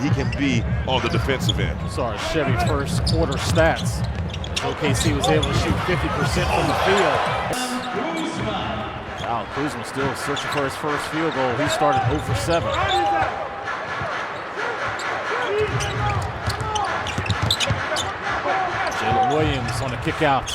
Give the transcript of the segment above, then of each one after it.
he can be on the defensive end. Sorry, Chevy first quarter stats. OKC was able to shoot 50% from the field. Kyle Kuzma still searching for his first field goal. He started 0 for 7. Jalen Williams on the kick out.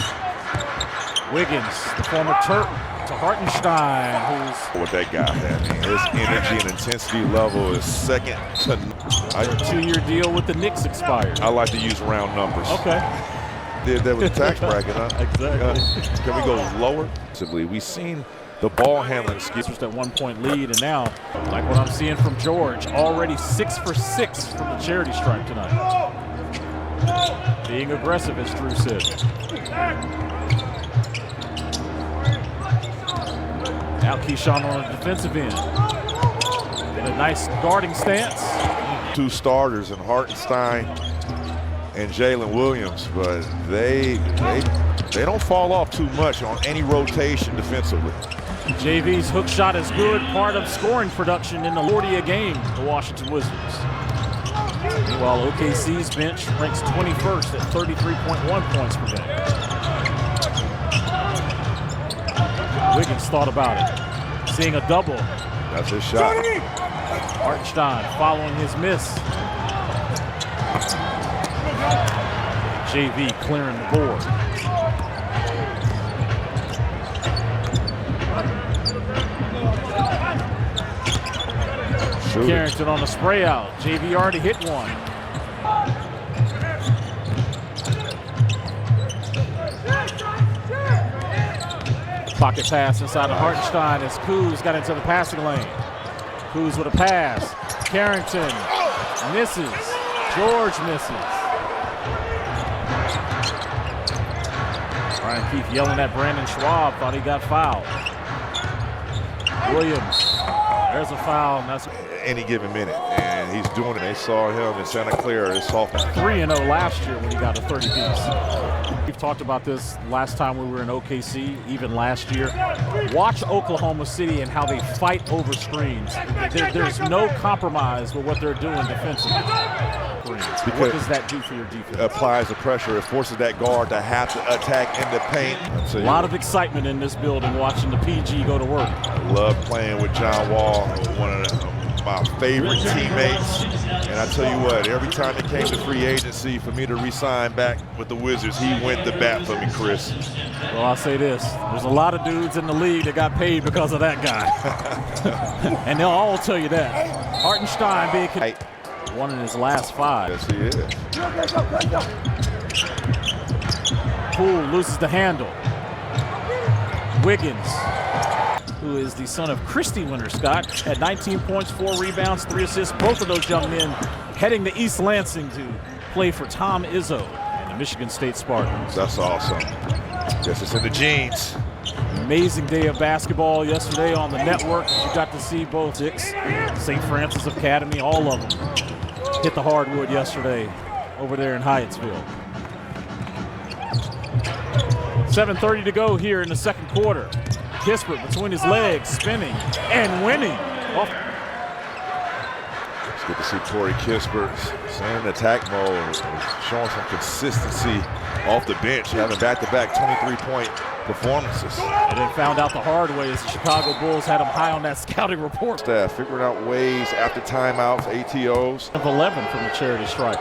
Wiggins, the former Terp, to Hartenstein, who's... What that guy had, man. His energy and intensity level is second to... A 2-year deal with the Knicks expired. I like to use round numbers. Okay. Did that with the tax bracket, huh? Exactly. Can we go lower? We've seen the ball handling skills. Just that 1-point lead, and now, like what I'm seeing from George, already 6 for 6 from the charity stripe tonight. Being aggressive, as Drew said. Now Keyshawn on the defensive end. In a nice guarding stance. 2 starters in Hartenstein and Jalen Williams, but they don't fall off too much on any rotation defensively. JV's hook shot is good, part of scoring production in the 40 a game, the Washington Wizards. Meanwhile, OKC's bench ranks 21st at 33.1 points per game. Wiggins thought about it, seeing a double. That's his shot. Hartenstein following his miss. JV clearing the board. Carrington on the spray out. JV already hit one. Pocket pass inside to Hartenstein as Kuz got into the passing lane. Kuz with a pass. Carrington misses. George misses. Brian Keefe yelling at Brandon Schwab, thought he got fouled. Williams, there's a foul. And that's any given minute, and he's doing it. They saw him in Santa Clara this sophomore. 3-0 last year when he got a 30-piece. We've talked about this last time we were in OKC, even last year. Watch Oklahoma City and how they fight over screens. There's no compromise with what they're doing defensively. What does that do for your defense? It applies the pressure. It forces that guard to have to attack in the paint. A lot of excitement in this building watching the PG go to work. I love playing with John Wall, one of my favorite teammates. And I tell you what, every time it came to free agency for me to re-sign back with the Wizards, he went to bat for me, Chris. Well, I'll say this. There's a lot of dudes in the league that got paid because of that guy. And they'll all tell you that. Hartenstein being one in his last 5. Yes, he is. Poole loses the handle. Wiggins, who is the son of Christy Winter-Scott, had 19 points, 4 rebounds, 3 assists. Both of those young men heading to East Lansing to play for Tom Izzo and the Michigan State Spartans. That's awesome. Guess it's in the genes. Amazing day of basketball yesterday on the network. You got to see both Dix, St. Francis Academy, all of them hit the hardwood yesterday over there in Hyattsville. 7:30 to go here in the second quarter. Kispert between his legs, spinning and winning. It's good to see Corey Kispert staying in attack mode, showing some consistency off the bench, having back-to-back 23-point performances. And then found out the hard way as the Chicago Bulls had him high on that scouting report. Staff figuring out ways after timeouts, ATOs. Of 11 from the charity stripe.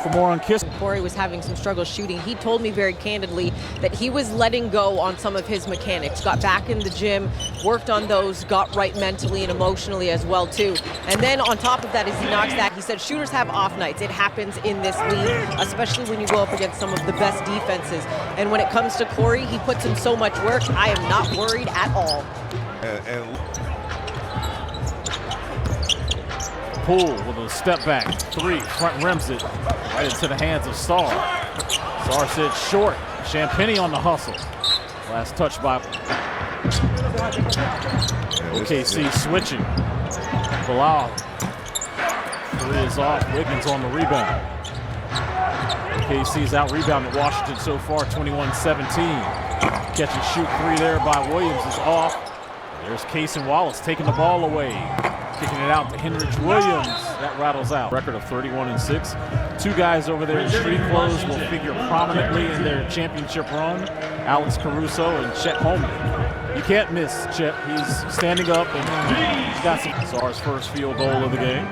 For more on Kispert. Corey was having some struggle shooting. He told me very candidly that he was letting go on some of his mechanics, got back in the gym, worked on those, got right mentally and emotionally as well too. And then on top of that, as he knocks that, he said shooters have off nights. It happens in this league, especially when you go up against some of the best defenses. And when it comes to Corey, he puts in so much work. I am not worried at all. Poole with a step back 3, front rims it right into the hands of Sarr. Sarr said short. Champagnie on the hustle. Last touch by OKC switching. Bilal. 3 is off. Wiggins on the rebound. OKC's out rebounded Washington so far, 21-17. Catch and shoot 3 there by Williams is off. There's Cason Wallace taking the ball away. Kicking it out to Henrich Williams. That rattles out. Record of 31-6. Two guys over there in street clothes will figure prominently in their championship run. Alex Caruso and Chet Holmgren. You can't miss Chet. He's standing up and he's got some. Czar's first field goal of the game.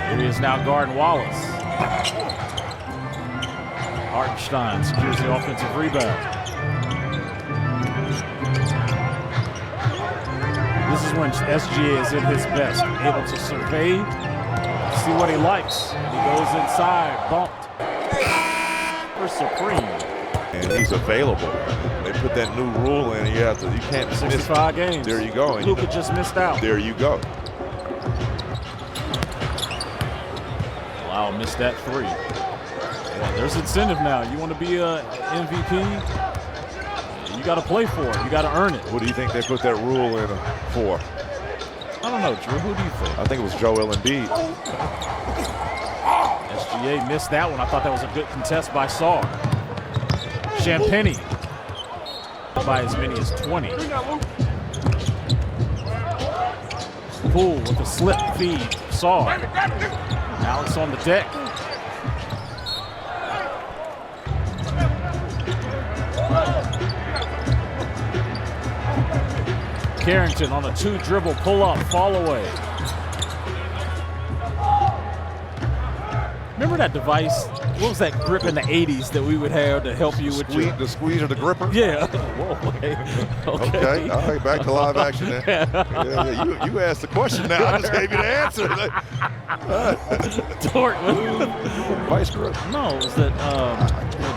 Here he is now guarding Wallace. Hartenstein secures the offensive rebound. This is when SGA is in his best, able to survey, see what he likes. He goes inside, bumped. For Supreme. And he's available. They put that new rule in. You can't miss 65 games. There you go. And Luka just missed out. There you go. Wow, missed that three. Yeah, there's incentive now. You want to be a MVP? You got to play for it. You got to earn it. What do you think they put that rule in for? I don't know, Drew. Who do you think? I think it was Joel Embiid. SGA missed that one. I thought that was a good contest by Saar. Champagnie by as many as 20. Poole with a slip feed. Saar. Alex on the deck. Carrington on a 2-dribble pull-up, fall away. Remember that device? What was that grip in the 80s that we would have to help you with the squeeze or the gripper? Yeah. Whoa, okay. Okay. All right. Back to live action then. Yeah. You asked the question now. I just gave you the answer. Dortmund. Vice grip. No, it was that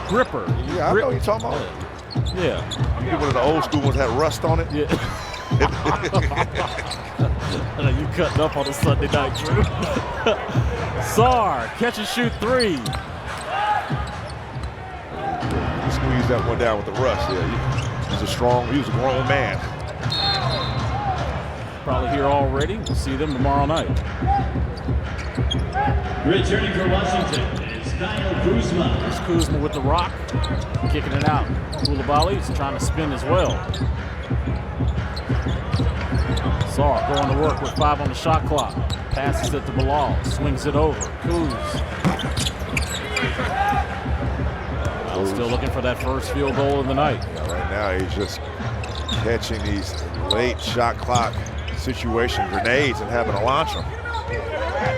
gripper. Yeah, I know what you're talking about. Yeah. You get one of the old school ones that had rust on it. Yeah. You cutting up on a Sunday night, Drew. Saar, catch and shoot three. You squeeze that one down with the rust. Yeah, he was a grown man. Probably here already. We'll see them tomorrow night. Returning for Washington is Kyle Kuzma. Here's Kuzma with the rock, kicking it out. Coulibaly's trying to spin as well. Saar going to work with 5 on the shot clock. Passes it to Bilal, swings it over. Kuz. Still looking for that first field goal of the night. Yeah, right now he's just catching these late shot clock situation grenades and having to launch them.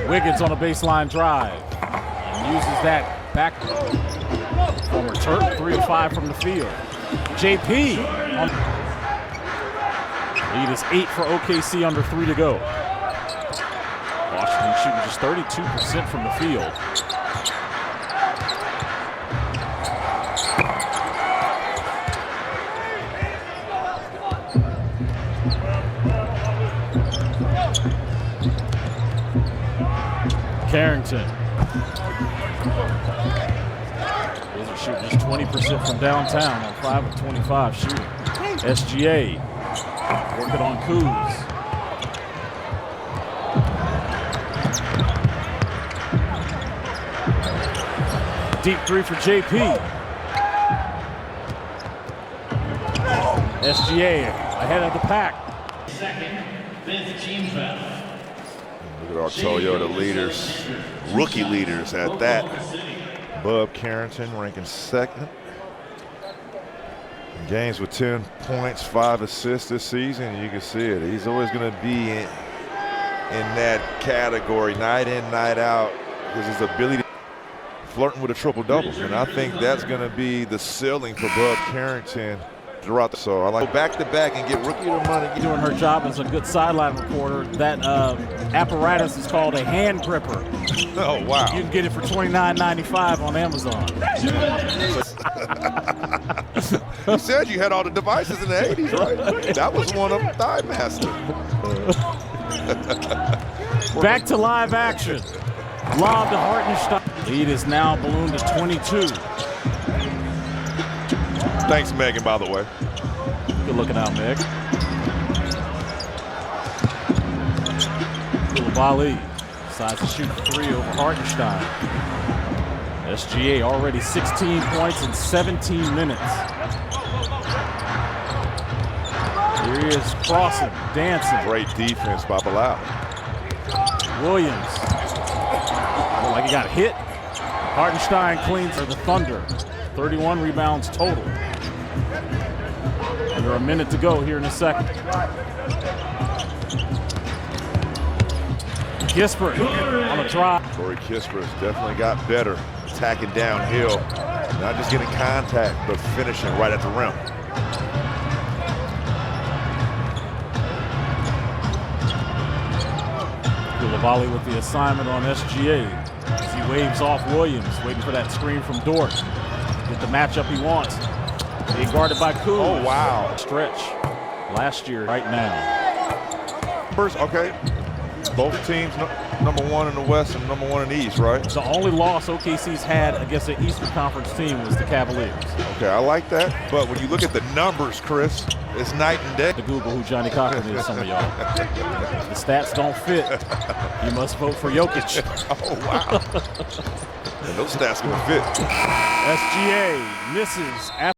Wiggins on a baseline drive and uses that back. Former Turk, 3 of 5 from the field. JP on lead is 8 for OKC, under 3 to go. Washington shooting just 32% from the field. Carrington. Those are shooting just 20% from downtown on 5 of 25 shooting. SGA working on Kuz. Deep 3 for JP. SGA ahead of the pack. Second, 5th team foul. Look at our Toyota leaders, rookie leaders at that. Bub Carrington ranking 2nd. Games with 10 points, 5 assists this season. You can see it. He's always going to be in that category, night in, night out, because his ability to flirting with a triple-double. And I think that's going to be the ceiling for Bub Carrington throughout. So I like go back-to-back and get rookie of the money. Doing her job as a good sideline reporter. That apparatus is called a hand gripper. Oh, wow. You can get it for $29.95 on Amazon. You said you had all the devices in the 80s, right? That was one of them, Thigh Master. Back to live action. Lob to Hartenstein. Lead is now ballooned to 22. Thanks, Megan, by the way. Good looking out, Meg. Coulibaly decides to shoot 3 over Hartenstein. SGA already 16 points in 17 minutes. Here he is crossing, dancing. Great defense by Bilal. Williams. Looked like he got hit. Hartenstein cleans for the Thunder. 31 rebounds total. Under a minute to go here in the second. Kispert on a drive. Corey Kisper's definitely got better attacking downhill. Not just getting contact, but finishing right at the rim. Coulibaly with the assignment on SGA. As he waves off Williams, waiting for that screen from Dort. Get the matchup he wants. Being guarded by Kuz. Oh, wow. Stretch. Last year, right now. First, okay. Both teams number one in the West and number one in the East, right? The only loss OKC's had against an Eastern Conference team was the Cavaliers. Okay, I like that. But when you look at the numbers, Chris, it's night and day. To Google who Johnny Cochran is, some of y'all. The stats don't fit. You must vote for Jokic. Oh, wow. And those stats gonna fit. SGA misses.